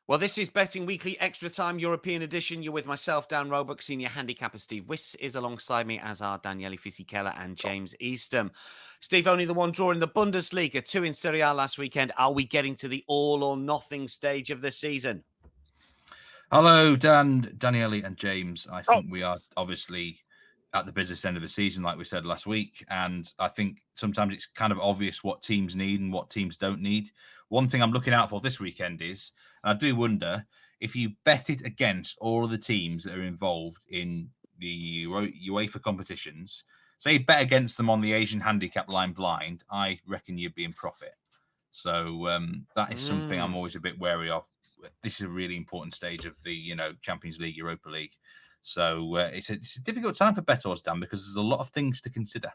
Well, this is Betting Weekly Extra Time European Edition. You're with myself, Dan Roebuck, Senior Handicapper Steve Wiss is alongside me, as are Daniele Fisichella and James Eastham. Steve, only the one draw in the Bundesliga, 2 in Serie A last weekend. Are we getting to the all-or-nothing stage of the season? Hello, Dan, Daniele and James. I Oh. think we are obviously at the business end of the season, like we said last week. And I think sometimes it's kind of obvious what teams need and what teams don't need. One thing I'm looking out for this weekend is, and I do wonder, if you betted against all of the teams that are involved in the UEFA competitions, say you bet against them on the Asian handicap line blind, I reckon you'd be in profit. So that is something I'm always a bit wary of. This is a really important stage of the Champions League, Europa League. So it's a difficult time for bettors, Dan, because there's a lot of things to consider.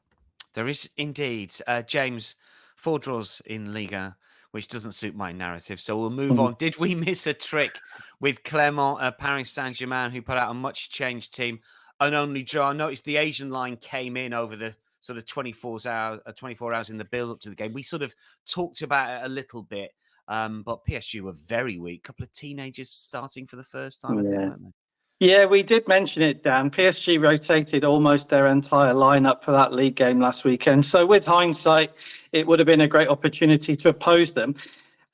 There is indeed. James, 4 draws in Liga, which doesn't suit my narrative. So we'll move on. Did we miss a trick with Clermont, Paris Saint-Germain, who put out a much-changed team, an only draw? I noticed the Asian line came in over the sort of 24 hours in the build-up to the game. We sort of talked about it a little bit, but PSG were very weak. A couple of teenagers starting for the first time, I think, weren't they? Yeah, we did mention it, Dan. PSG rotated almost their entire lineup for that league game last weekend. So with hindsight, it would have been a great opportunity to oppose them.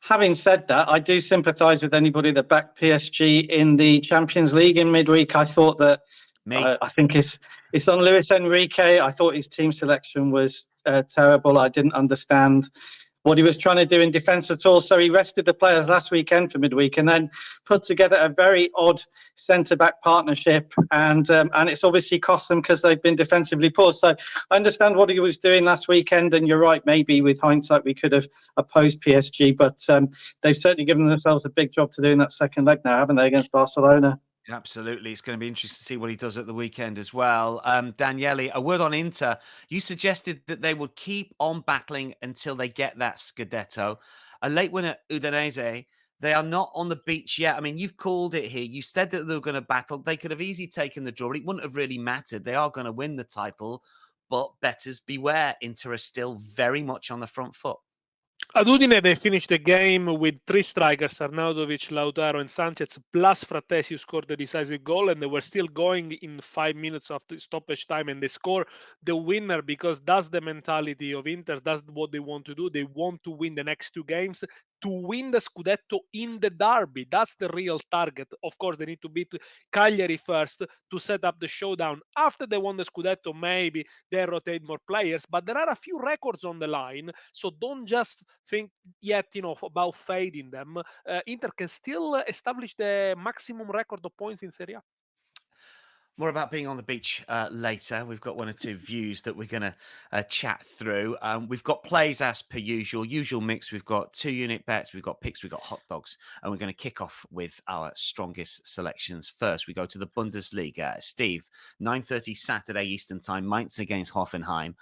Having said that, I do sympathise with anybody that backed PSG in the Champions League in midweek. I thought that I think it's on Luis Enrique. I thought his team selection was terrible. I didn't understand what he was trying to do in defence at all. So he rested the players last weekend for midweek and then put together a very odd centre-back partnership. And it's obviously cost them because they've been defensively poor. So I understand what he was doing last weekend. And you're right, maybe with hindsight, we could have opposed PSG. But they've certainly given themselves a big job to do in that second leg now, haven't they, against Barcelona? Absolutely. It's going to be interesting to see what he does at the weekend as well. Daniele, a word on Inter. You suggested that they would keep on battling until they get that Scudetto. A late win at Udinese. They are not on the beach yet. I mean, you've called it here. You said that they were going to battle. They could have easily taken the draw. It wouldn't have really mattered. They are going to win the title, but bettors beware. Inter are still very much on the front foot. At Udine, they finished the game with 3 strikers, Arnautovic, Lautaro, and Sanchez, plus Frattesi, who scored the decisive goal, and they were still going in 5 minutes after stoppage time, and they score the winner because that's the mentality of Inter. That's what they want to do. They want to win the next 2 games, to win the Scudetto in the derby. That's the real target. Of course, they need to beat Cagliari first to set up the showdown. After they won the Scudetto, maybe they rotate more players, but there are a few records on the line, so don't just think yet about fading them. Inter can still establish the maximum record of points in Serie A. More about being on the beach later. We've got 1 or 2 views that we're going to chat through. We've got plays as per usual mix. We've got 2-unit bets, we've got picks, we've got hot dogs, and we're going to kick off with our strongest selections. First, we go to the Bundesliga. Steve, 9:30 Saturday Eastern Time, Mainz against Hoffenheim.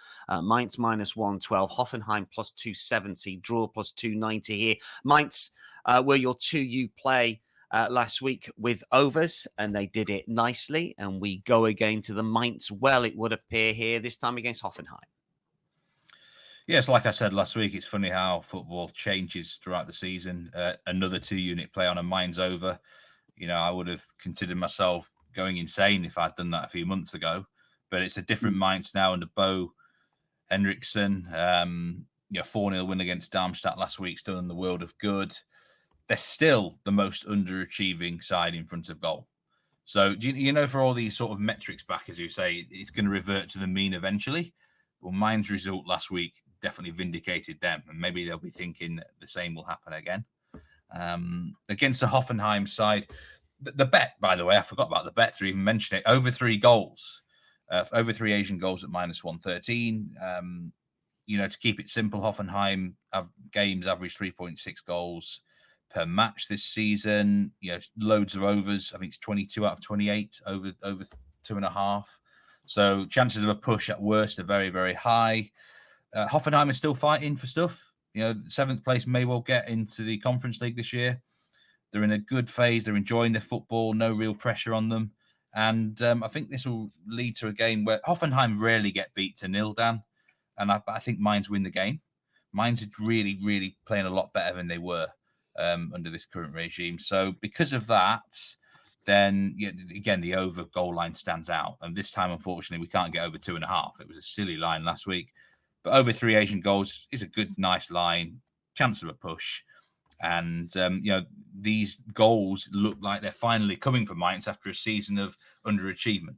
Mainz minus 112, Hoffenheim plus 270, draw plus 290 here. Mainz were your 2U play last week with overs, and they did it nicely. And we go again to the Mainz well, it would appear here, this time against Hoffenheim. Yes, like I said last week, it's funny how football changes throughout the season. Another 2-unit play on a Mainz over. I would have considered myself going insane if I'd done that a few months ago. But it's a different Mainz now under Bo Henriksen. 4-0 win against Darmstadt last week, still in the world of good. They're still the most underachieving side in front of goal. So, for all these sort of metrics back, as you say, it's going to revert to the mean eventually. Well, Mainz result last week definitely vindicated them, and maybe they'll be thinking that the same will happen again. Against the Hoffenheim side, the bet, by the way, I forgot about the bet to even mention it, over 3 goals, over 3 Asian goals at minus 113. To keep it simple, Hoffenheim games average 3.6 goals per match this season. Loads of overs. I think it's 22 out of 28 over 2.5. So chances of a push at worst are very, very high. Hoffenheim is still fighting for stuff. 7th place may well get into the Conference League this year. They're in a good phase. They're enjoying their football. No real pressure on them. And I think this will lead to a game where Hoffenheim rarely get beat to 0, Dan. And I think Mainz win the game. Mainz is really, really playing a lot better than they were under this current regime. So because of that, then again, the over goal line stands out. And this time, unfortunately, we can't get over 2.5. It was a silly line last week. But over 3 Asian goals is a good, nice line, chance of a push. And, these goals look like they're finally coming from Mainz after a season of underachievement.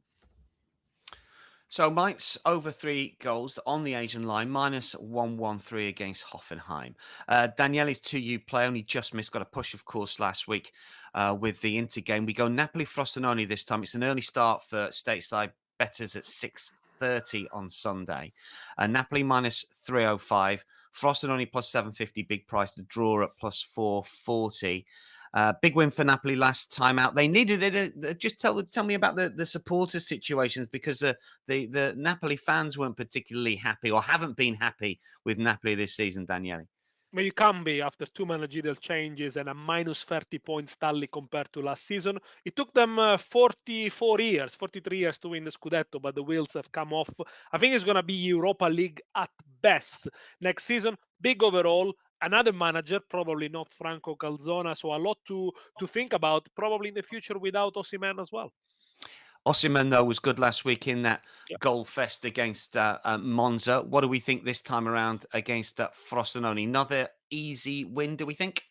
So Mainz over 3 goals on the Asian line, minus 113 against Hoffenheim. Daniele's 2U play only just missed, got a push, of course, last week with the Inter game. We go Napoli Frosinone this time. It's an early start for stateside bettors at 6:30 on Sunday. Napoli minus 305. Frosinone plus 750, big price. The draw at plus 440. Big win for Napoli last time out. They needed it. Just tell me about the supporter situations, because the Napoli fans weren't particularly happy, or haven't been happy with Napoli this season, Daniele. But you can be after 2 managerial changes and a minus 30 points tally compared to last season. It took them 43 years to win the Scudetto, but the wheels have come off. I think it's going to be Europa League at best next season. Big overall. Another manager, probably not Franco Calzona, so a lot to think about, probably in the future without Osimhen as well. Osimhen, though, was good last week in that goal fest against Monza. What do we think this time around against Frosinone? Another easy win, do we think?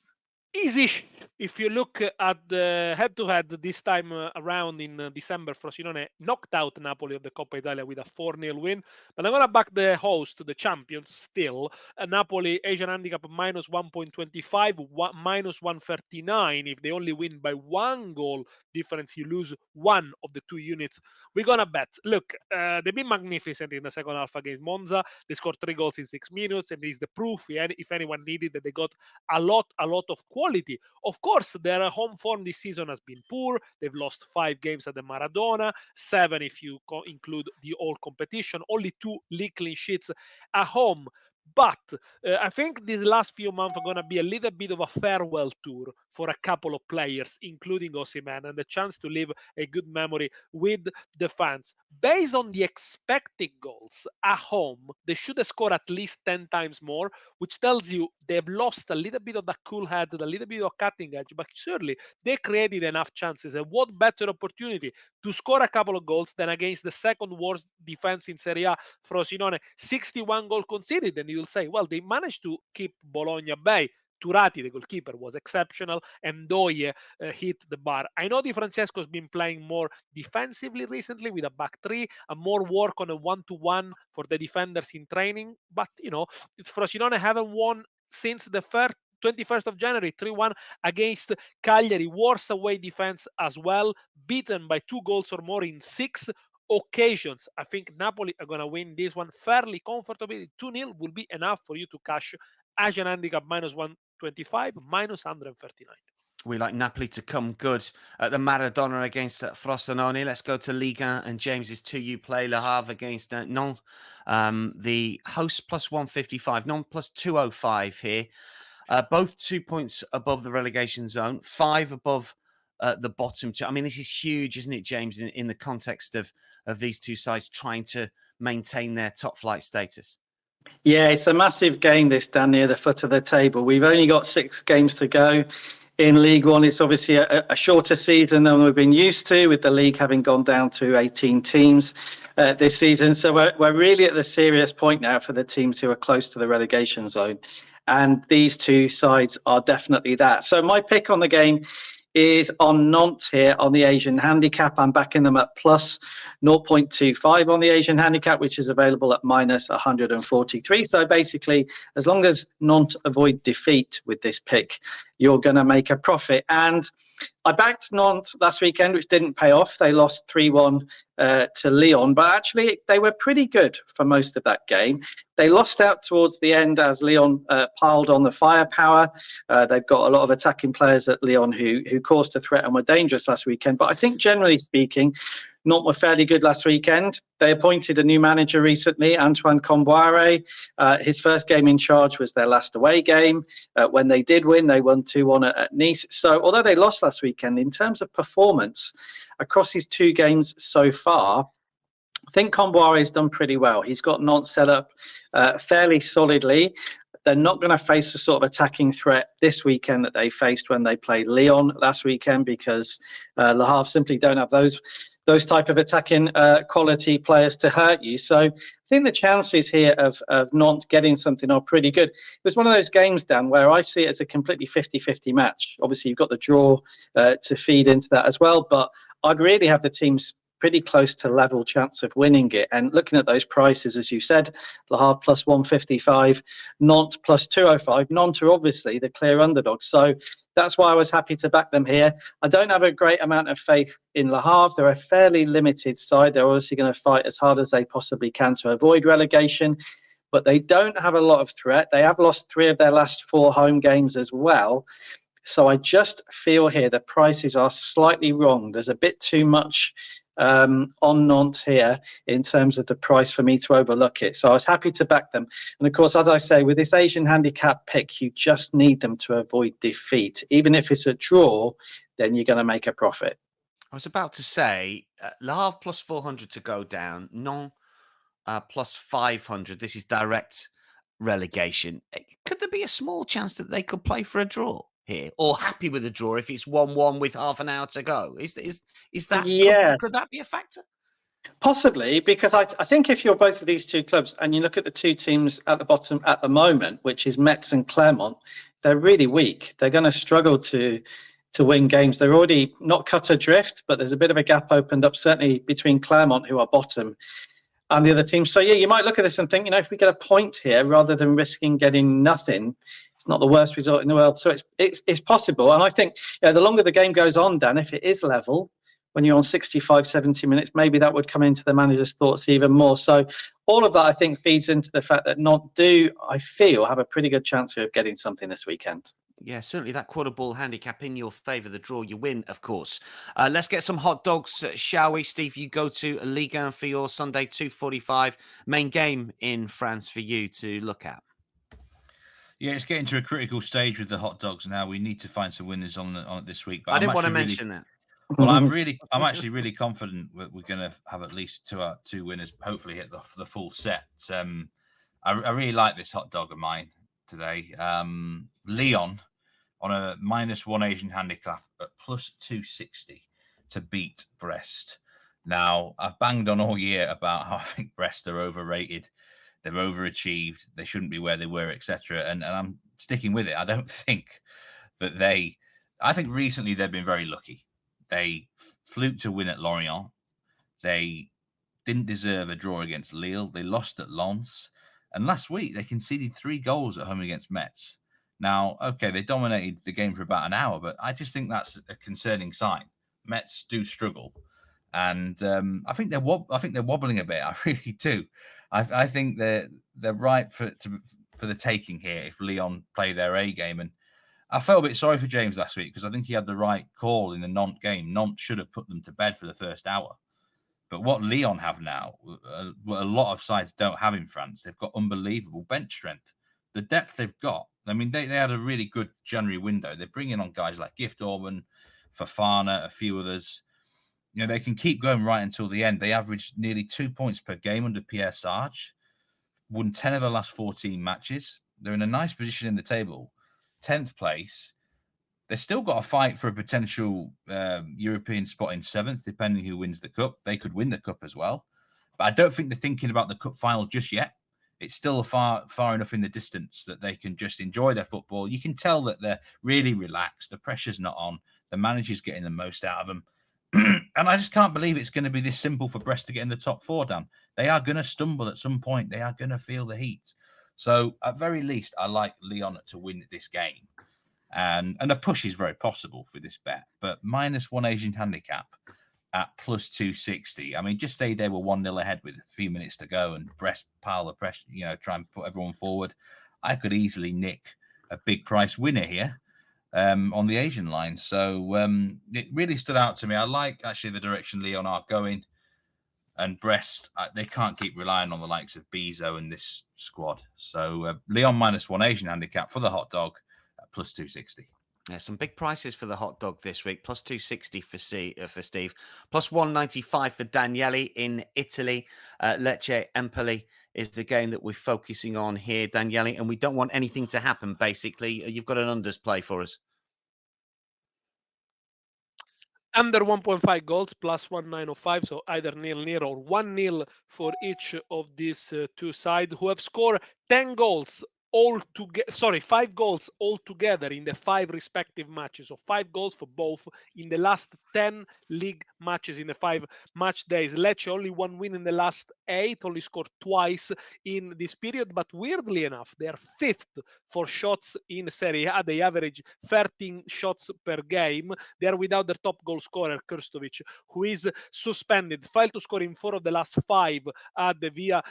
Easy. If you look at the head-to-head this time around in December, Frosinone knocked out Napoli of the Coppa Italia with a 4-0 win. But I'm going to back the host, the champions, still. Napoli Asian handicap minus 1.25, minus 139. If they only win by 1 goal difference, you lose 1 of the 2 units. We're going to bet. Look, they've been magnificent in the second half against Monza. They scored 3 goals in 6 minutes, and it's the proof, if anyone needed, that they got a lot of quality. Of course, their home form this season has been poor. They've lost 5 games at the Maradona, 7 if you include the all competition, only 2 league clean sheets at home. But I think these last few months are going to be a little bit of a farewell tour for a couple of players, including Osimhen, and the chance to leave a good memory with the fans. Based on the expected goals at home, they should have scored at least 10 times more, which tells you they've lost a little bit of that cool head, a little bit of cutting edge, but surely they created enough chances. And what better opportunity to score a couple of goals than against the second worst defense in Serie A, Frosinone, 61 goals conceded, and you'll say, well, they managed to keep Bologna at bay. Turati, the goalkeeper, was exceptional, and Doye hit the bar. I know Di Francesco's been playing more defensively recently with a back 3, and more work on a 1-to-1 for the defenders in training, but, it's Frosinone haven't won since the 21st of January, 3-1 against Cagliari. Worse away defense as well, beaten by 2 goals or more in 6 occasions. I think Napoli are going to win this one fairly comfortably. 2-0 will be enough for you to cash Asian handicap minus 125, minus 139. We like Napoli to come good at the Maradona against Frosinone. Let's go to Ligue 1 and James's 2U play. Le Havre against Nantes. The host plus 155, Nantes plus 205 here. Both 2 points above the relegation zone, 5 above the bottom 2. I mean, this is huge, isn't it, James, in the context of these two sides trying to maintain their top flight status? Yeah, it's a massive game, this, Dan, near the foot of the table. We've only got 6 games to go in League One. It's obviously a shorter season than we've been used to, with the league having gone down to 18 teams this season. So we're really at the serious point now for the teams who are close to the relegation zone. And these 2 sides are definitely that. So my pick on the game is on Nantes here on the Asian handicap. I'm backing them at plus 0.25 on the Asian handicap, which is available at minus 143. So basically, as long as Nantes avoid defeat with this pick, you're going to make a profit. And I backed Nantes last weekend, which didn't pay off. They lost 3-1 to Lyon, but actually they were pretty good for most of that game. They lost out towards the end as Lyon piled on the firepower. They've got a lot of attacking players at Lyon who caused a threat and were dangerous last weekend. But I think generally speaking, Nantes were fairly good last weekend. They appointed a new manager recently, Antoine Comboiré. His first game in charge was their last away game. When they did win, they won 2-1 at Nice. So although they lost last weekend, in terms of performance across his 2 games so far, I think Comboiré has done pretty well. He's got Nantes set up fairly solidly. They're not going to face the sort of attacking threat this weekend that they faced when they played Lyon last weekend, because Le Havre simply don't have those type of attacking quality players to hurt you. So I think the chances here of Nantes getting something are pretty good. It was one of those games, Dan, where I see it as a completely 50-50 match. Obviously, you've got the draw to feed into that as well, but I'd really have the teams pretty close to level chance of winning it. And looking at those prices, as you said, Le Havre plus 155, Nantes plus 205. Nantes are obviously the clear underdogs. So that's why I was happy to back them here. I don't have a great amount of faith in Le Havre. They're a fairly limited side. They're obviously going to fight as hard as they possibly can to avoid relegation, but they don't have a lot of threat. They have lost 3 of their last 4 home games as well. So I just feel here the prices are slightly wrong. There's a bit too much on Nantes here in terms of the price for me to overlook it. So I was happy to back them. And of course, as I say, with this Asian handicap pick, you just need them to avoid defeat. Even if it's a draw, then you're going to make a profit. I was about to say, Le Havre plus 400 to go down, Nantes plus 500. This is direct relegation. Could there be a small chance that they could play for a draw here, or happy with a draw if it's 1-1 with half an hour to go? Is that could that be a factor? Possibly, because I think if you're both of these two clubs and you look at the two teams at the bottom at the moment, which is Metz and Clermont, they're really weak. They're going to struggle to win games. They're already not cut adrift, but there's a bit of a gap opened up, certainly between Clermont, who are bottom, and the other team. So yeah, you might look at this and think, if we get a point here rather than risking getting nothing, it's not the worst result in the world. So it's possible. And I think the longer the game goes on, Dan, if it is level, when you're on 65, 70 minutes, maybe that would come into the manager's thoughts even more. So all of that, I think, feeds into the fact that Nantes do, I feel, have a pretty good chance of getting something this weekend. Yeah, certainly that quarter ball handicap in your favour. The draw, you win, of course. Let's get some hot dogs, shall we? Steve, you go to Ligue 1 for your Sunday 2:45 main game in France for you to look at. Yeah, it's getting to a critical stage with the hot dogs now. We need to find some winners on it this week. But I didn't want to mention that. Well, I'm actually really confident we're going to have at least two winners. Hopefully, hit the full set. I really like this hot dog of mine today. Lyon on a -1 Asian handicap at plus 260 to beat Brest. Now, I've banged on all year about how I think Brest are overrated. They've overachieved. They shouldn't be where they were, etc. And I'm sticking with it. I don't think that I think recently they've been very lucky. They fluked to win at Lorient. They didn't deserve a draw against Lille. They lost at Lens. And last week, they conceded 3 goals at home against Metz. Now, okay, they dominated the game for about an hour, but I just think that's a concerning sign. Metz do struggle. And I think they're wobbling a bit. I really do. I think they're ripe for the taking here if Lyon play their A game. And I felt a bit sorry for James last week because I think he had the right call in the Nantes game. Nantes should have put them to bed for the first hour. But what Lyon have now, what a lot of sides don't have in France, they've got unbelievable bench strength. The depth they've got, I mean, they had a really good January window. They're bringing on guys like Gift Orban, Fofana, a few others. They can keep going right until the end. They averaged nearly 2 points per game under Pierre Sarge, won 10 of the last 14 matches. They're in a nice position in the table, 10th place. They've still got a fight for a potential European spot in 7th, depending who wins the cup. They could win the cup as well. But I don't think they're thinking about the cup final just yet. It's still far enough in the distance that they can just enjoy their football. You can tell that they're really relaxed. The pressure's not on. The manager's getting the most out of them. And I just can't believe it's going to be this simple for Brest to get in the top 4, Dan. They are going to stumble at some point. They are going to feel the heat. So at very least, I like Lyon to win this game. And a push is very possible for this bet. But -1 Asian handicap at plus 260. I mean, just say they were 1-0 ahead with a few minutes to go and Brest pile the pressure, try and put everyone forward. I could easily nick a big price winner here. On the Asian line. So it really stood out to me. I like actually the direction Lyon are going, and Brest, they can't keep relying on the likes of Bizot and this squad. So Lyon -1 Asian handicap for the hot dog at plus 260. Yeah, some big prices for the hot dog this week. Plus 260 for Steve. Plus 195 for Daniele in Italy. Lecce Empoli is the game that we're focusing on here, Daniele, and we don't want anything to happen, basically. You've got an unders play for us. Under 1.5 goals, plus 1,905, so either 0-0 or 1-0 for each of these two sides, who have scored 10 goals all together. Sorry, 5 goals altogether in the 5 respective matches. So 5 goals for both in the last 10 league matches in the 5 match days. Lecce only 1 win in the last 8, only scored twice in this period. But weirdly enough, they are 5th for shots in Serie A. They average 13 shots per game. They are without their top goal scorer, Krstovic, who is suspended. Failed to score in 4 of the last 5 at the Via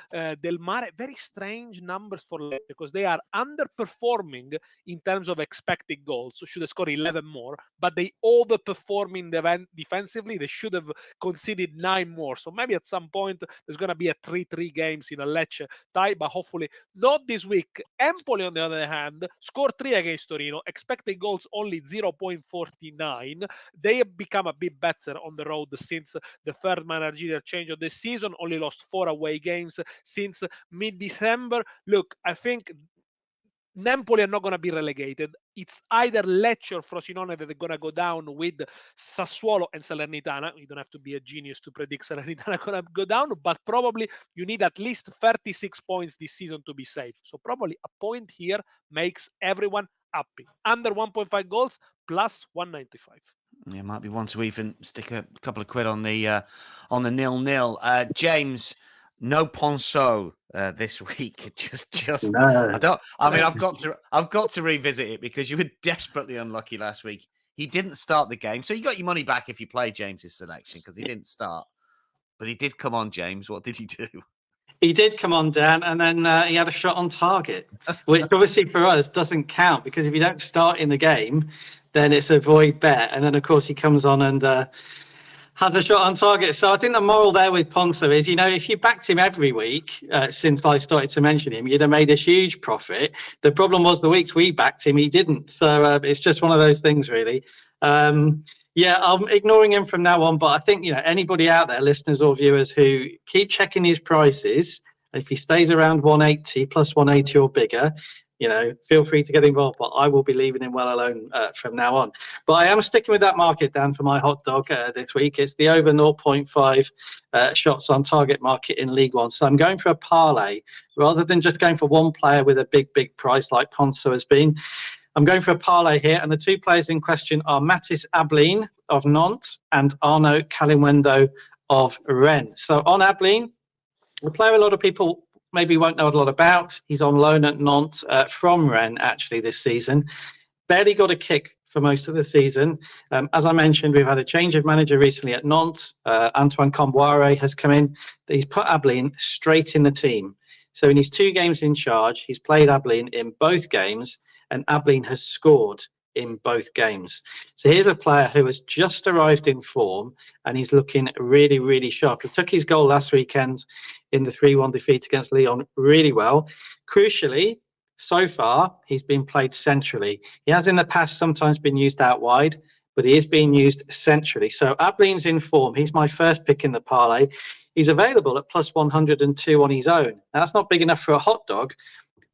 del Mare. Very strange numbers for Lecce, because they are underperforming in terms of expected goals. So should have scored 11 more, but they overperforming defensively. They should have conceded 9 more. So maybe at some point there's going to be a 3-3 games in a Lecce tie, but hopefully not this week. Empoli, on the other hand, scored 3 against Torino. Expected goals only 0.49. They have become a bit better on the road since the third managerial change of the season. Only lost 4 away games since mid-December. Look, I think Napoli are not going to be relegated. It's either Lecce or Frosinone that they're going to go down with Sassuolo and Salernitana. You don't have to be a genius to predict Salernitana going to go down, but probably you need at least 36 points this season to be safe. So probably a point here makes everyone happy. Under 1.5 goals, plus 195. Yeah, might be one to even stick a couple of quid on the 0-0. James, no Ponceau this week. Just No. I've got to revisit it because you were desperately unlucky last week. He didn't start the game, so you got your money back if you play James's selection because he didn't start, but he did come on. James, what did he do? He did come on, Dan, and then he had a shot on target, which obviously for us doesn't count, because if you don't start in the game, then it's a void bet. And then, of course, he comes on and has a shot on target. So I think the moral there with Ponceau is, if you backed him every week since I started to mention him, you'd have made a huge profit. The problem was the weeks we backed him, he didn't. So it's just one of those things, really. Yeah, I'm ignoring him from now on, but I think, anybody out there, listeners or viewers, who keep checking his prices, if he stays around 180, plus 180 or bigger, feel free to get involved, but I will be leaving him well alone from now on. But I am sticking with that market, Dan, for my hot dog this week. It's the over 0.5 shots on target market in League One. So I'm going for a parlay rather than just going for one player with a big price like Ponceau has been. I'm going for a parlay here, and the 2 players in question are Mathis Ablin of Nantes and Arnaud Calimundo of Rennes. So on Ablin, a player a lot of people maybe won't know a lot about. He's on loan at Nantes from Rennes, actually, this season. Barely got a kick for most of the season. As I mentioned, we've had a change of manager recently at Nantes. Antoine Comboire has come in. He's put Ablin straight in the team. So in his 2 games in charge, he's played Ablin in both games, and Ablin has scored in both games. So here's a player who has just arrived in form, and he's looking really sharp. He took his goal last weekend in the 3-1 defeat against Lyon really well. Crucially, so far, he's been played centrally. He has in the past sometimes been used out wide, but he is being used centrally. So Ablin's in form. He's my first pick in the parlay. He's available at plus 102 on his own. Now, that's not big enough for a hot dog,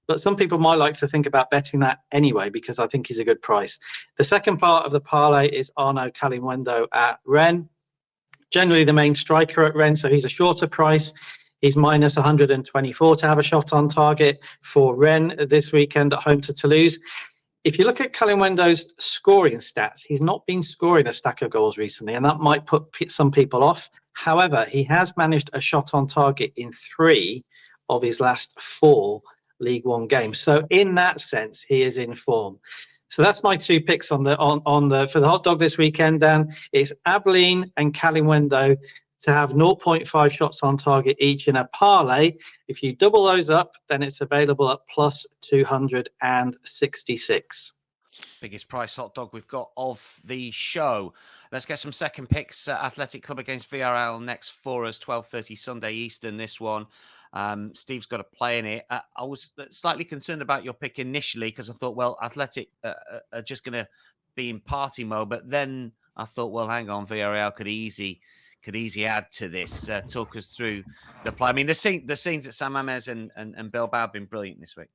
but some people might like to think about betting that anyway, because I think he's a good price. The second part of the parlay is Arnaud Calimundo at Rennes. Generally the main striker at Rennes, so he's a shorter price. He's minus 124 to have a shot on target for Rennes this weekend at home to Toulouse. If you look at Calimundo's scoring stats, he's not been scoring a stack of goals recently, and that might put some people off. However, he has managed a shot on target in 3 of his last 4 League One games. So in that sense, he is in form. So that's my 2 picks for the hot dog this weekend, Dan. It's Ablin and Calimundo to have 0.5 shots on target each in a parlay. If you double those up, then it's available at plus 266. Biggest price hot dog we've got of the show. Let's get some second picks. Athletic Club against Villarreal next for us, 12:30 Sunday Eastern, this one. Steve's got a play in it. I was slightly concerned about your pick initially because I thought, well, Athletic are just going to be in party mode. But then I thought, well, hang on, Villarreal could easily could easily add to this. Talk us through the play. I mean, the scenes at San Mamés and Bilbao have been brilliant this week.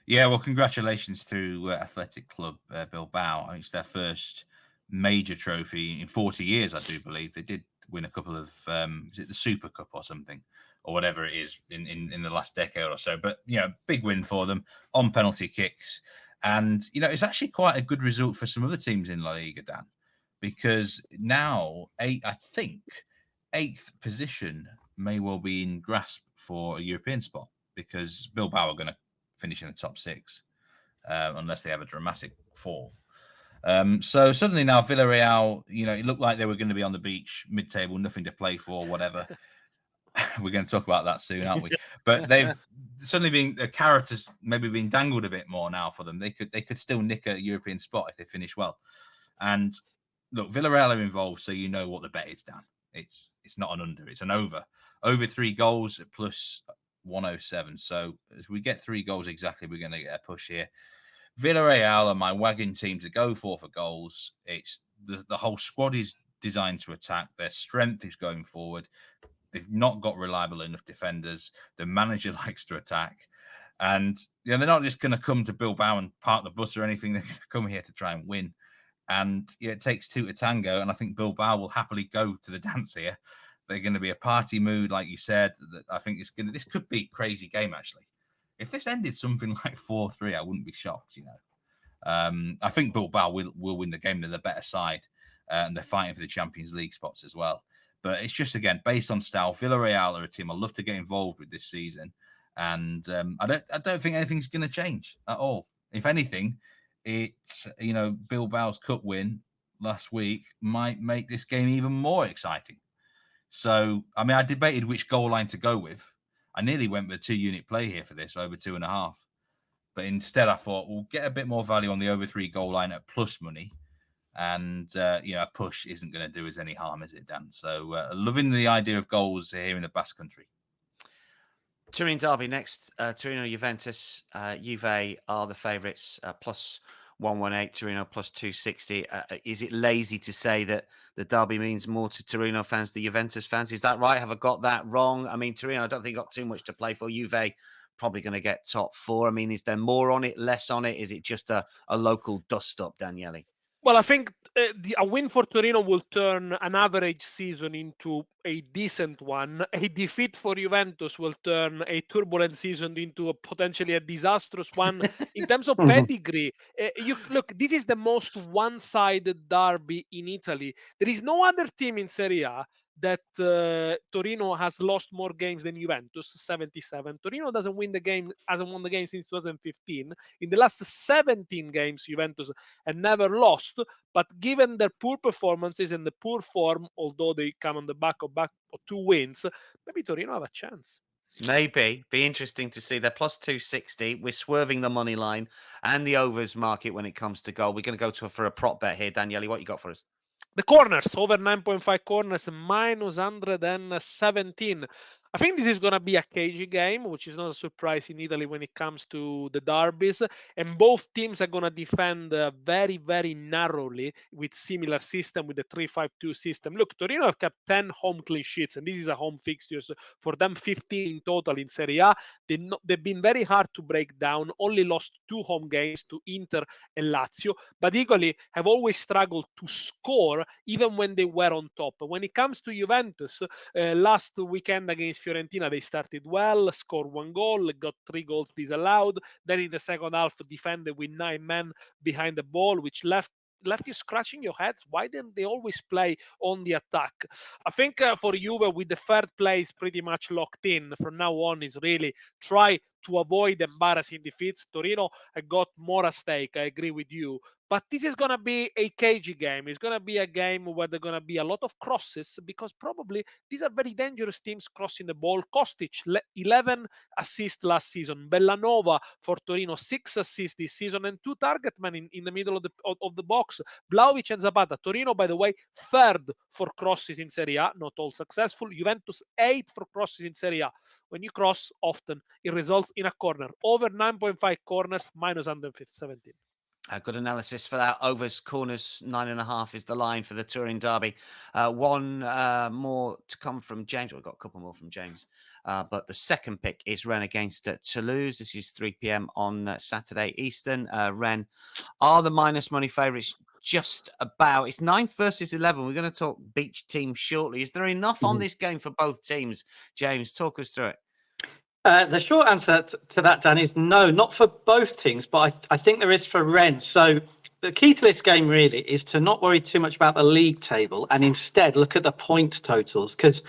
Yeah, well, congratulations to Athletic Club Bilbao. I think it's their first major trophy in 40 years, I do believe. They did win a couple of, is it the Super Cup or something, or whatever it is in the last decade or so. But, big win for them on penalty kicks. And, it's actually quite a good result for some other teams in La Liga, Dan, because now, I think, 8th position may well be in grasp for a European spot, because Bilbao are going to finish in the top 6, unless they have a dramatic fall. So suddenly now Villarreal, it looked like they were going to be on the beach, mid-table, nothing to play for, whatever. We're going to talk about that soon, aren't we? But they've suddenly been, the carrot has maybe been dangled a bit more now for them. They could still nick a European spot if they finish well. And look, Villarreal are involved, so you know what the bet is, Dan. It's not an under, it's an over. Over 3 goals at plus 107. So as we get 3 goals exactly, we're going to get a push here. Villarreal are my wagon team to go for goals. It's the whole squad is designed to attack. Their strength is going forward. They've not got reliable enough defenders. The manager likes to attack. And they're not just going to come to Bilbao and park the bus or anything. They're going to come here to try and win. And it takes 2 to tango. And I think Bilbao will happily go to the dance here. They're going to be a party mood, like you said. I think this could be a crazy game, actually. If this ended something like 4-3, I wouldn't be shocked, I think Bilbao will win the game. They're the better side, and they're fighting for the Champions League spots as well. But it's just, again, based on style. Villarreal are a team I love to get involved with this season. And I don't think anything's going to change at all. If anything, it's, Bilbao's cup win last week might make this game even more exciting. So, I debated which goal line to go with. I nearly went with a 2-unit play here for this, over 2.5. But instead, I thought we'll get a bit more value on the over 3 goal line at plus money. And, a push isn't going to do us any harm, is it, Dan? So, loving the idea of goals here in the Basque Country. Turin derby next. Torino Juventus. Juve are the favourites, plus 118. Torino plus 260. Is it lazy to say that the derby means more to Torino fans than Juventus fans? Is that right? Have I got that wrong? Torino, I don't think got too much to play for. Juve probably going to get top 4. Is there more on it, less on it? Is it just a local dust-up, Daniele? Well, I think a win for Torino will turn an average season into a decent one. A defeat for Juventus will turn a turbulent season into potentially a disastrous one. In terms of pedigree, look, this is the most one-sided derby in Italy. There is no other team in Serie A that Torino has lost more games than Juventus, 77. Torino hasn't won the game since 2015. In the last 17 games, Juventus had never lost. But given their poor performances and the poor form, although they come on the back of 2 wins, maybe Torino have a chance. Maybe. Be interesting to see. They're plus 260. We're swerving the money line and the overs market when it comes to goal. We're going to go for a prop bet here. Daniele, what you got for us? The corners, over 9.5 corners, minus 117. I think this is going to be a cagey game, which is not a surprise in Italy when it comes to the derbies. And both teams are going to defend very, very narrowly with similar system, with the 3-5-2 system. Look, Torino have kept 10 home clean sheets, and this is a home fixture. So for them, 15 in total in Serie A. They've been very hard to break down, only lost 2 home games to Inter and Lazio, but equally have always struggled to score even when they were on top. When it comes to Juventus, last weekend against Fiorentina, they started well, scored 1 goal, got 3 goals disallowed. Then in the second half, defended with 9 men behind the ball, which left you scratching your heads. Why didn't they always play on the attack? I think for Juve, with the 3rd place pretty much locked in, from now on is really try to avoid embarrassing defeats. Torino got more at stake, I agree with you. But this is going to be a cagey game. It's going to be a game where there are going to be a lot of crosses, because probably these are very dangerous teams crossing the ball. Kostic, 11 assists last season. Bellanova for Torino, 6 assists this season, and 2 target men in the middle of the box. Vlahovic and Zapata. Torino, by the way, 3rd for crosses in Serie A, not all successful. Juventus, 8th for crosses in Serie A. When you cross, often it results in a corner. Over 9.5 corners, minus 117. Good analysis for that. Overs, corners, 9.5 is the line for the Turin derby. One more to come from James. We've got a couple more from James. But the second pick is Rennes against Toulouse. This is 3 p.m. on Saturday Eastern. Rennes are the minus money favourites just about. It's 9th versus 11. We're going to talk beach teams shortly. Is there enough on this game for both teams? James, talk us through it. The short answer to that, Dan, is no, not for both teams, but I think there is for Rennes. So the key to this game really is to not worry too much about the league table and instead look at the point totals, because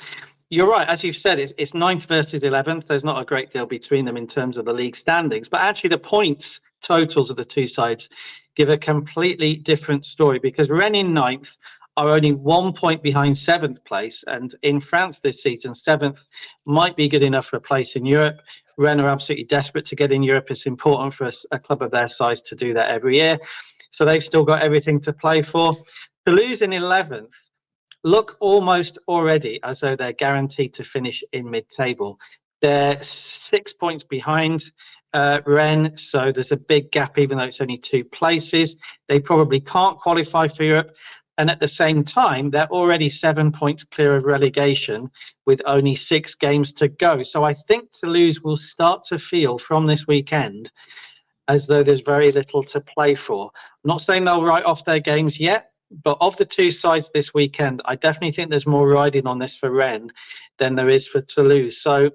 you're right, as you've said, it's 9th versus 11th. There's not a great deal between them in terms of the league standings, but actually the points totals of the two sides give a completely different story, because Rennes in 9th are only 1 point behind 7th place. And in France this season, 7th might be good enough for a place in Europe. Rennes are absolutely desperate to get in Europe. It's important for a club of their size to do that every year. So they've still got everything to play for. Toulouse in 11th look almost already as though they're guaranteed to finish in mid-table. They're 6 points behind Rennes, so there's a big gap, even though it's only 2 places. They probably can't qualify for Europe. And at the same time, they're already 7 points clear of relegation with only 6 games to go. So I think Toulouse will start to feel from this weekend as though there's very little to play for. I'm not saying they'll write off their games yet, but of the two sides this weekend, I definitely think there's more riding on this for Rennes than there is for Toulouse. So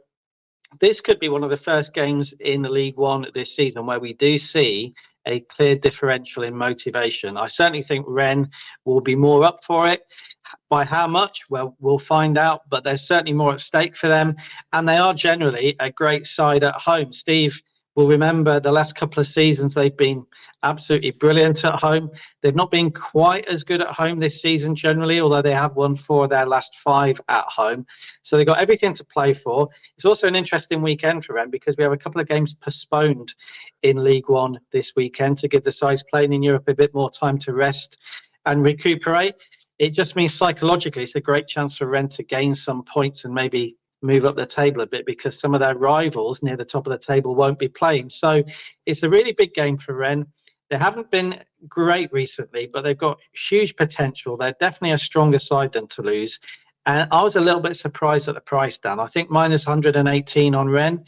this could be one of the first games in the Ligue 1 this season where we do see a clear differential in motivation. I certainly think Rennes will be more up for it. By how much? Well, we'll find out, but there's certainly more at stake for them. And they are generally a great side at home. Steve will remember the last couple of seasons, they've been absolutely brilliant at home. They've not been quite as good at home this season generally, although they have won 4 of their last 5 at home. So they've got everything to play for. It's also an interesting weekend for them because we have a couple of games postponed in Ligue 1 this weekend to give the sides playing in Europe a bit more time to rest and recuperate. It just means psychologically it's a great chance for Rennes to gain some points and maybe move up the table a bit, because some of their rivals near the top of the table won't be playing. So it's a really big game for Rennes. They haven't been great recently, but they've got huge potential. They're definitely a stronger side than Toulouse. And I was a little bit surprised at the price, Dan. I think minus 118 on Rennes.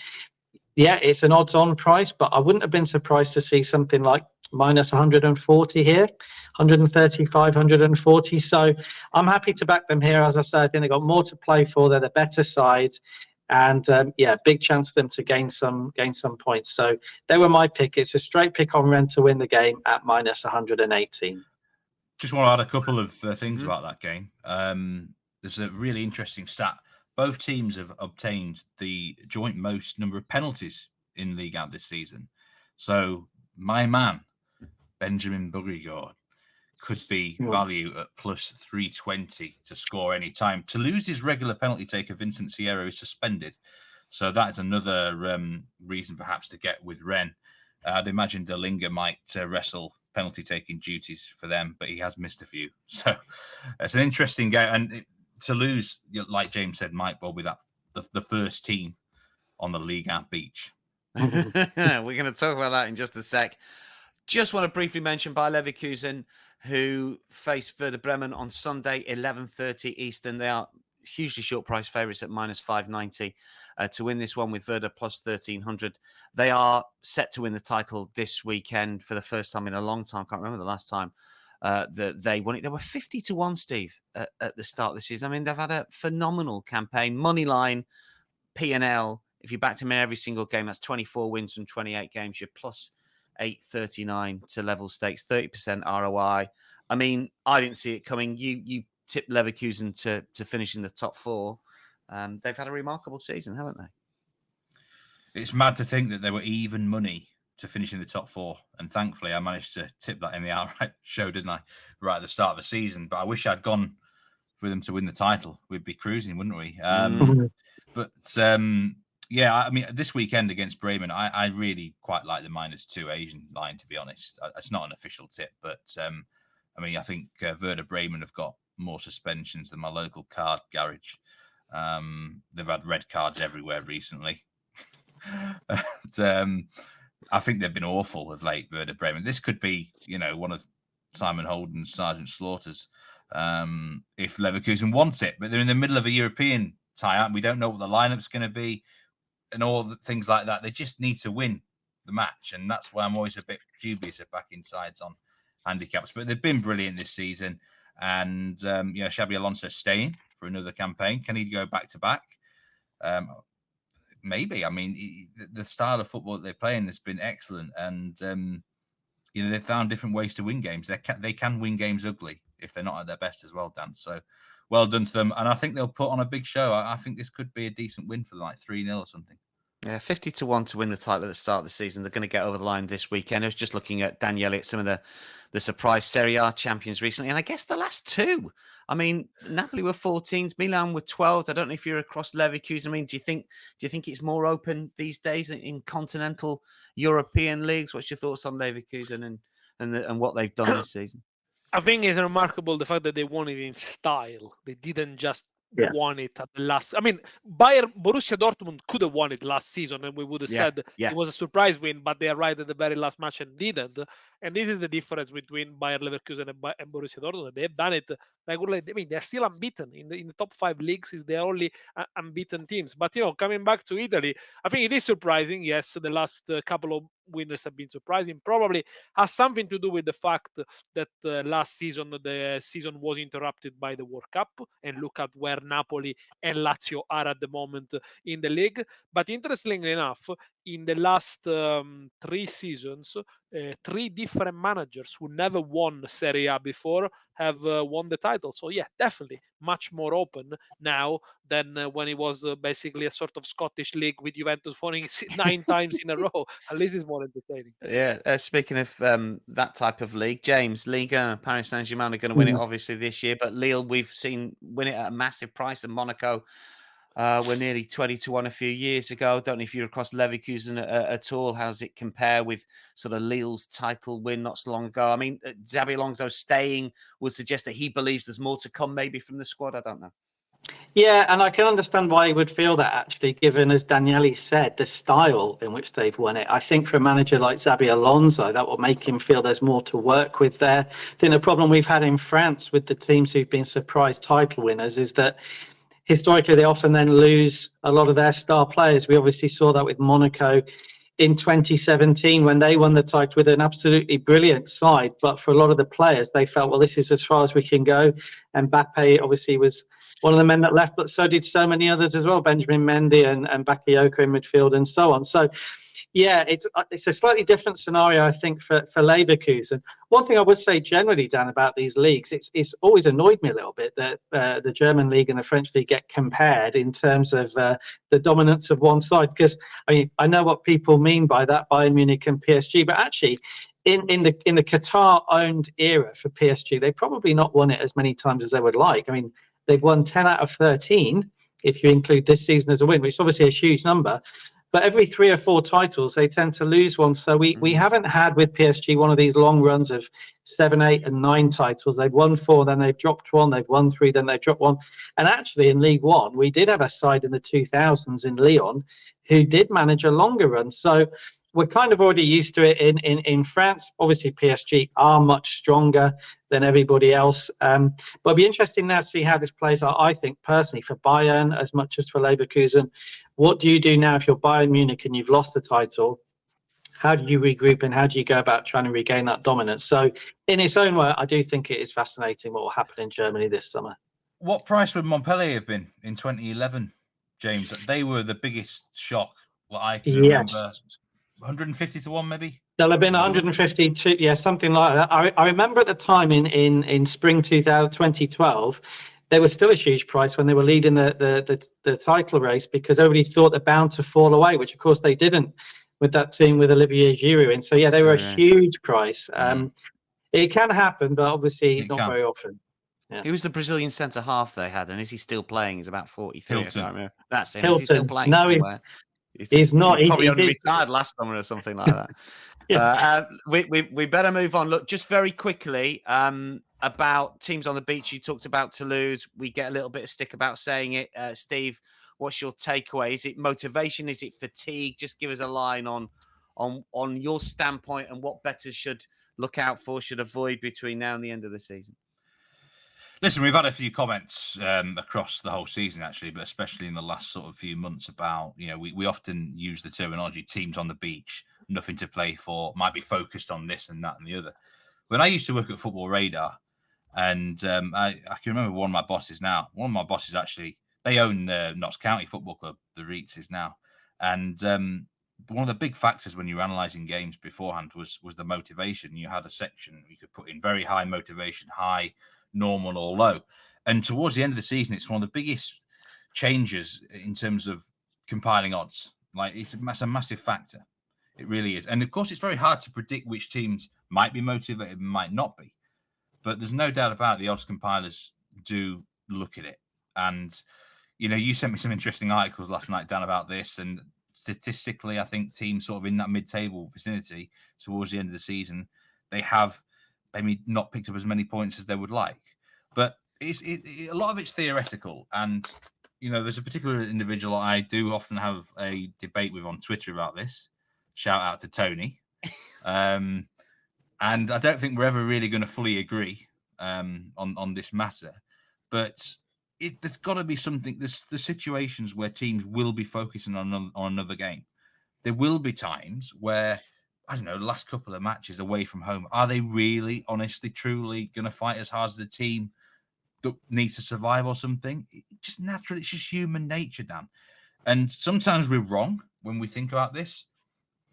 Yeah, it's an odds-on price, but I wouldn't have been surprised to see something like minus 140 here, 135, 140. So I'm happy to back them here. As I said, I think they've got more to play for. They're the better side. And big chance for them to gain some points. So they were my pick. It's a straight pick on Rennes to win the game at minus 118. Just want to add a couple of things about that game. There's a really interesting stat. Both teams have obtained the joint most number of penalties in Ligue 1 this season. So my man, Benjamin Bugrigaud, could be value at plus 320 to score any time. Toulouse's regular penalty taker, Vincent Sierra, is suspended. So that's another reason perhaps to get with Rennes. I'd imagine Delinga might wrestle penalty taking duties for them, but he has missed a few. So it's an interesting game. And Toulouse, like James said, might well be the first team on the Ligue 1 beach. We're going to talk about that in just a sec. Just want to briefly mention Bayer Leverkusen, who face Werder Bremen on Sunday, 11:30 Eastern. They are hugely short price favourites at minus 590 to win this one, with Werder plus 1,300. They are set to win the title this weekend for the first time in a long time. Can't remember the last time that they won it. They were 50-1, Steve, at the start of the season. I mean, they've had a phenomenal campaign. Moneyline, P&L. If you backed them in every single game, that's 24 wins from 28 games. You're plus 839 to level stakes, 30% ROI. I mean, I didn't see it coming. You tipped Leverkusen to finish in the top 4. They've had a remarkable season, haven't they? It's mad to think that they were even money to finish in the top 4. And thankfully, I managed to tip that in the outright show, didn't I? Right at the start of the season. But I wish I'd gone for them to win the title. We'd be cruising, wouldn't we? Yeah, I mean, this weekend against Bremen, I really quite like the -2 Asian line, to be honest. It's not an official tip, but I mean, I think Werder Bremen have got more suspensions than my local card garage. They've had red cards everywhere recently. I think they've been awful of late, Werder Bremen. This could be, one of Simon Holden's Sergeant Slaughters if Leverkusen wants it. But they're in the middle of a European tie-up. We don't know what the lineup's going to be and all the things like that. They just need to win the match. And that's why I'm always a bit dubious of backing sides on handicaps. But they've been brilliant this season. And, Xabi Alonso staying for another campaign. Can he go back-to-back? Maybe. I mean, the style of football that they're playing has been excellent. And, they've found different ways to win games. They can win games ugly if they're not at their best as well, Dan. So well done to them. And I think they'll put on a big show. I think this could be a decent win for them, like 3-0 or something. Yeah, 50-1 to win the title at the start of the season. They're going to get over the line this weekend. I was just looking at Daniele at some of the surprise Serie A champions recently, and I guess the last two. I mean, Napoli were 14s, Milan were 12s. I don't know if you're across Leverkusen. I mean, do you think it's more open these days in continental European leagues? What's your thoughts on Leverkusen and what they've done this season? I think it's remarkable the fact that they won it in style. They didn't just won it at the last. I mean, Borussia Dortmund could have won it last season, and we would have said it was a surprise win, but they arrived at the very last match and didn't. And this is the difference between Bayer Leverkusen and Borussia Dortmund. They've done it regularly. I mean, they're still unbeaten in the top 5 leagues. Is they're only unbeaten teams. But coming back to Italy, I think it is surprising. Yes, the last couple of winners have been surprising. Probably has something to do with the fact that last season the season was interrupted by the World Cup, and look at where Napoli and Lazio are at the moment in the league. But interestingly enough, in the last 3 seasons, 3 different managers who never won Serie A before have won the title. So yeah, definitely much more open now than when it was basically a sort of Scottish league with Juventus winning 9 times in a row. At least it's more entertaining. Yeah, speaking of that type of league, James, Liga, Paris Saint-Germain are going to win it obviously this year, but Lille we've seen win it at a massive price, and Monaco were nearly 20-1 a few years ago. Don't know if you're across Leverkusen at all. How does it compare with sort of Lille's title win not so long ago? I mean, Xabi Alonso staying would suggest that he believes there's more to come maybe from the squad. I don't know. Yeah, and I can understand why he would feel that, actually, given, as Daniele said, the style in which they've won it. I think for a manager like Xabi Alonso, that will make him feel there's more to work with there. I think the problem we've had in France with the teams who've been surprise title winners is that historically they often then lose a lot of their star players. We obviously saw that with Monaco in 2017 when they won the title with an absolutely brilliant side, but for a lot of the players they felt, well, this is as far as we can go. And Mbappe obviously was one of the men that left, but so did so many others as well, Benjamin Mendy and Bakayoko in midfield and so on. So yeah, it's a slightly different scenario, I think, for Leverkusen. One thing I would say generally, Dan, about these leagues, it's always annoyed me a little bit that the German league and the French league get compared in terms of the dominance of one side. Because I mean, I know what people mean by that, Bayern Munich and PSG, but actually, in the Qatar-owned era for PSG, they've probably not won it as many times as they would like. I mean, they've won 10 out of 13 if you include this season as a win, which is obviously a huge number. But every 3 or 4 titles, they tend to lose one. So we haven't had with PSG one of these long runs of 7, 8, and 9 titles. They've won 4, then they've dropped 1, they've won 3, then they've dropped 1. And actually in Ligue 1, we did have a side in the 2000s in Lyon who did manage a longer run. So we're kind of already used to it in France. Obviously, PSG are much stronger than everybody else. But it'll be interesting now to see how this plays out, I think, personally, for Bayern as much as for Leverkusen. What do you do now if you're Bayern Munich and you've lost the title? How do you regroup and how do you go about trying to regain that dominance? So in its own way, I do think it is fascinating what will happen in Germany this summer. What price would Montpellier have been in 2011, James? They were the biggest shock that I can remember. 150-1 maybe? There'll have been 152, yeah, something like that. I remember at the time in spring 2012, they were still a huge price when they were leading the title race, because everybody thought they're bound to fall away, which of course they didn't with that team with Olivier Giroud in. So yeah, they were a huge price. It can happen, but obviously not very often. Yeah. Who was the Brazilian centre half they had, and is he still playing? He's about 43. Hilton. I can't remember. That's him. Hilton. Is he still playing? No, he's not. He probably he only did. retired last summer or something like that. We better move on. Look, just very quickly about teams on the beach. You talked about Toulouse. We get a little bit of stick about saying it. Steve, what's your takeaway? Is it motivation? Is it fatigue? Just give us a line on on your standpoint and what bettors should look out for, should avoid between now and the end of the season? Listen, we've had a few comments across the whole season, actually, but especially in the last sort of few months about, we often use the terminology teams on the beach, nothing to play for, might be focused on this and that and the other. When I used to work at Football Radar, and I can remember one of my bosses actually, they own the Notts County Football Club, the Reeds is now. And one of the big factors when you were analysing games beforehand was the motivation. You had a section you could put in very high motivation, high, normal or low. And towards the end of the season, it's one of the biggest changes in terms of compiling odds. Like it's a massive factor. It really is. And of course, it's very hard to predict which teams might be motivated and might not be. But there's no doubt about it, the odds compilers do look at it. And, you sent me some interesting articles last night, Dan, about this. And statistically, I think teams sort of in that mid-table vicinity towards the end of the season, they have maybe not picked up as many points as they would like. But a lot of it's theoretical. And, there's a particular individual I do often have a debate with on Twitter about this. Shout out to Tony. And I don't think we're ever really going to fully agree on this matter. But there's got to be something. There's the situations where teams will be focusing on another game. There will be times where, I don't know, the last couple of matches away from home, are they really, honestly, truly going to fight as hard as the team that needs to survive or something? Just naturally, it's just human nature, Dan. And sometimes we're wrong when we think about this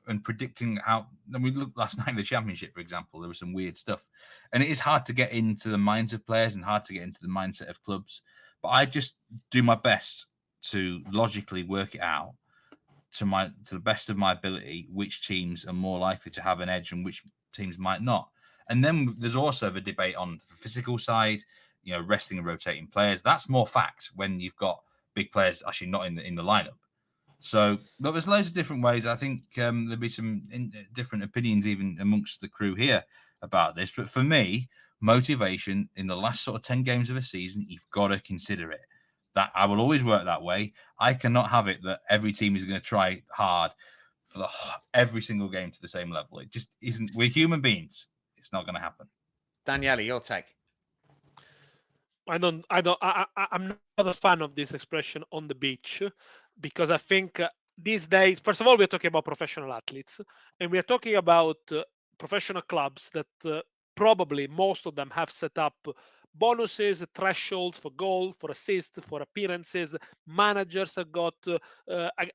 and predicting how. And we looked last night in the Championship, for example, there was some weird stuff. And it is hard to get into the minds of players and hard to get into the mindset of clubs. But I just do my best to logically work it out to the best of my ability, which teams are more likely to have an edge and which teams might not. And then there's also the debate on the physical side, resting and rotating players. That's more fact when you've got big players actually not in the lineup. So there's loads of different ways. I think there'll be some different opinions even amongst the crew here about this. But for me, motivation in the last sort of 10 games of a season, you've got to consider it. That I will always work that way. I cannot have it that every team is going to try hard for every single game to the same level. It just isn't. We're human beings. It's not going to happen. Daniele, your take. I'm not a fan of this expression on the beach, because I think these days, first of all, we're talking about professional athletes, and we're talking about professional clubs that probably most of them have set up bonuses, thresholds for goal, for assist, for appearances. Managers have got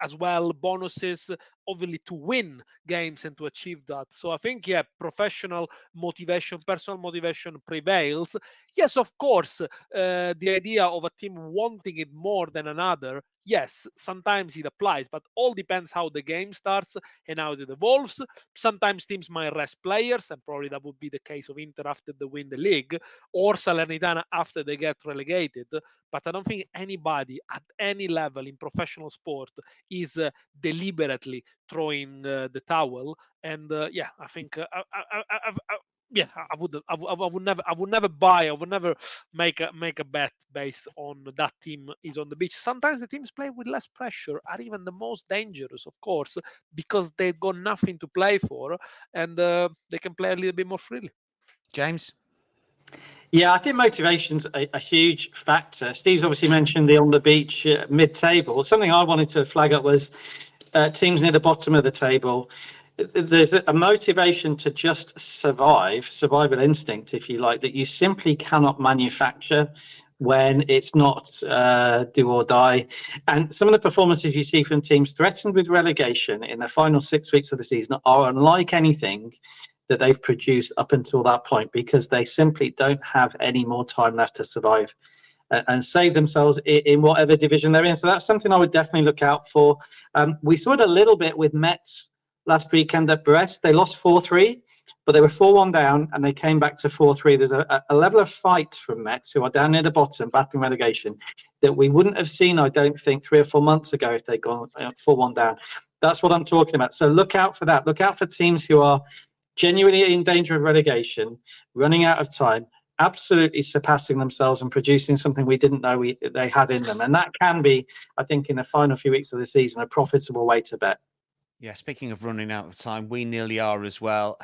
as well bonuses, obviously, to win games and to achieve that. So I think, professional motivation, personal motivation prevails. Yes, of course, the idea of a team wanting it more than another, yes, sometimes it applies, but all depends how the game starts and how it evolves. Sometimes teams might rest players, and probably that would be the case of Inter after they win the league, or Salernitana after they get relegated. But I don't think anybody at any level in professional sport is deliberately throwing the towel. And I think I would never buy. I would never make a bet based on that team is on the beach. Sometimes the teams play with less pressure are even the most dangerous, of course, because they've got nothing to play for, and they can play a little bit more freely. James? Yeah, I think motivation's a huge factor. Steve's obviously mentioned the on the beach mid-table. Something I wanted to flag up was teams near the bottom of the table. There's a motivation to just survival instinct, if you like, that you simply cannot manufacture when it's not do or die. And some of the performances you see from teams threatened with relegation in the final 6 weeks of the season are unlike anything that they've produced up until that point, because they simply don't have any more time left to survive and save themselves in whatever division they're in. So that's something I would definitely look out for. We saw it a little bit with Metz last weekend at Brest. They lost 4-3, but they were 4-1 down and they came back to 4-3. There's a level of fight from Metz, who are down near the bottom, battling relegation, that we wouldn't have seen, I don't think, 3 or 4 months ago if they'd gone 4-1 down. That's what I'm talking about. So look out for that. Look out for teams who are genuinely in danger of relegation, running out of time, absolutely surpassing themselves and producing something we didn't know they had in them. And that can be, I think, in the final few weeks of the season, a profitable way to bet. Yeah, speaking of running out of time, we nearly are as well.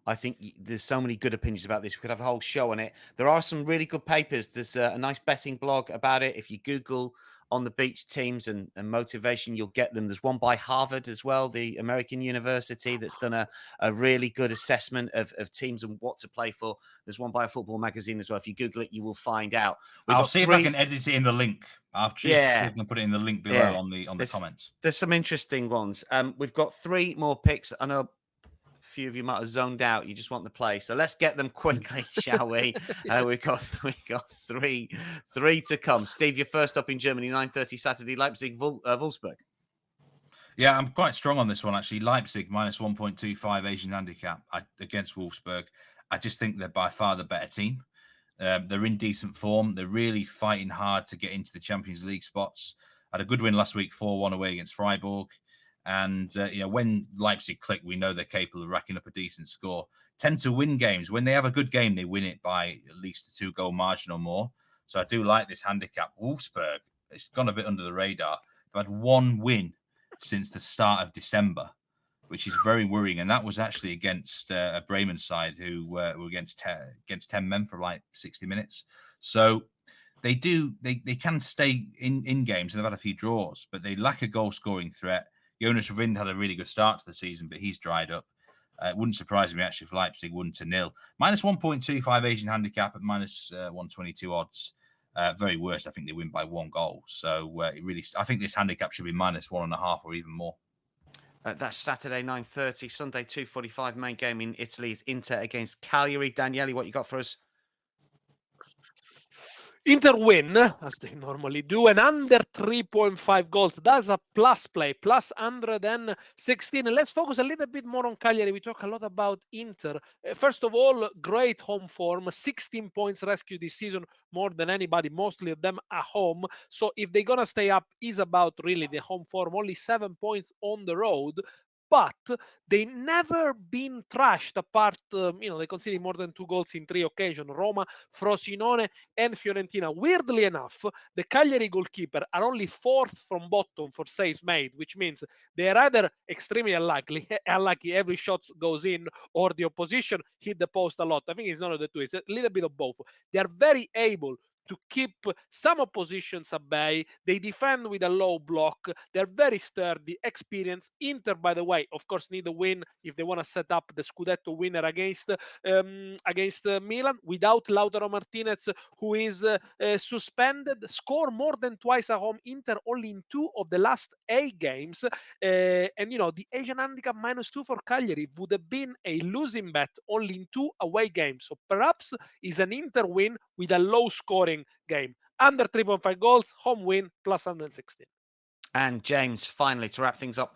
I think there's so many good opinions about this. We could have a whole show on it. There are some really good papers. There's a nice betting blog about it. If you Google on the beach teams and motivation, you'll get them. There's one by Harvard as well, the American university, that's done a really good assessment of teams and what to play for. There's one by a football magazine as well. If you Google it, you will find out. I'll see if I can edit it in the link. I'll see if I can put it in the link below on the comments. There's some interesting ones. We've got 3 more picks. I know a few of you might have zoned out. You just want the play, so let's get them quickly, shall we? We've got 3 to come. Steve, you're first up in Germany, 9:30 Saturday, Leipzig, Wolfsburg. Yeah, I'm quite strong on this one actually. Leipzig minus 1.25 Asian handicap against Wolfsburg. I just think they're by far the better team. They're in decent form. They're really fighting hard to get into the Champions League spots. Had a good win last week, 4-1 away against Freiburg. And, when Leipzig click, we know they're capable of racking up a decent score. Tend to win games. When they have a good game, they win it by at least a 2-goal margin or more. So I do like this handicap. Wolfsburg, it's gone a bit under the radar. They've had 1 win since the start of December, which is very worrying. And that was actually against a Bremen side who were against 10 men for like 60 minutes. So they can stay in games, and they've had a few draws, but they lack a goal-scoring threat. Jonas Wind had a really good start to the season, but he's dried up. It wouldn't surprise me, actually, if Leipzig won to 0. Minus 1.25 Asian handicap at minus 122 odds. Very worst, I think they win by 1 goal. So I think this handicap should be minus 1.5 or even more. That's Saturday, 9:30. Sunday, 2:45. Main game in Italy is Inter against Cagliari. Daniele, what you got for us? Inter win, as they normally do, and under 3.5 goals. That's a plus play, plus 116. And let's focus a little bit more on Cagliari. We talk a lot about Inter. First of all, great home form, 16 points rescued this season, more than anybody, mostly of them at home. So if they're going to stay up, is about really the home form, only 7 points on the road. But they never been trashed apart, they conceded more than 2 goals in 3 occasions. Roma, Frosinone, and Fiorentina. Weirdly enough, the Cagliari goalkeeper are only 4th from bottom for saves made, which means they are either extremely unlucky, every shot goes in, or the opposition hit the post a lot. I think it's none of the two. It's a little bit of both. They are very able to keep some oppositions at bay. They defend with a low block. They're very sturdy, experienced. Inter, by the way, of course, need a win if they want to set up the Scudetto winner against Milan. Without Lautaro Martinez, who is suspended, score more than twice at home. Inter only in 2 of the last 8 games. The Asian handicap -2 for Cagliari would have been a losing bet only in 2 away games. So perhaps is an Inter win with a low scoring game. Under 3.5 goals, home win, plus 116. And James, finally, to wrap things up.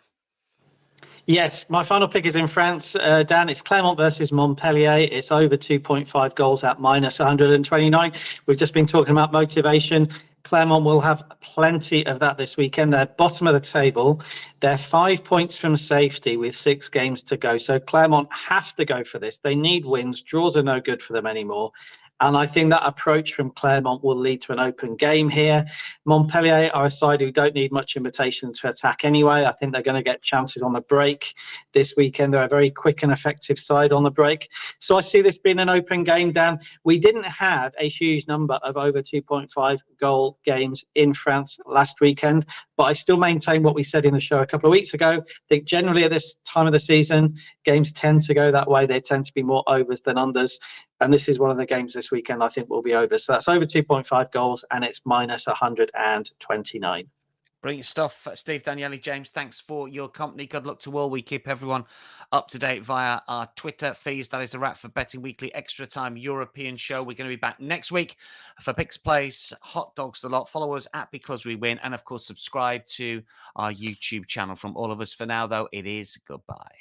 Yes, my final pick is in France. Dan, it's Clermont versus Montpellier. It's over 2.5 goals at minus 129. We've just been talking about motivation. Clermont will have plenty of that this weekend. They're bottom of the table. They're 5 points from safety with 6 games to go. So Clermont have to go for this. They need wins. Draws are no good for them anymore. And I think that approach from Clermont will lead to an open game here. Montpellier are a side who don't need much invitation to attack anyway. I think they're going to get chances on the break this weekend. They're a very quick and effective side on the break. So I see this being an open game, Dan. We didn't have a huge number of over 2.5 goal games in France last weekend, but I still maintain what we said in the show a couple of weeks ago. I think generally at this time of the season, games tend to go that way. They tend to be more overs than unders. And this is one of the games this weekend I think will be over. So that's over 2.5 goals and it's minus 129. Brilliant stuff. Steve, Daniele, James, thanks for your company. Good luck to all. We keep everyone up to date via our Twitter feeds. That is a wrap for Betting Weekly Extra Time European show. We're going to be back next week for Picks Plays, Hot Dogs a Lot. Follow us at Because We Win. And, of course, subscribe to our YouTube channel. From all of us for now, though, it is goodbye.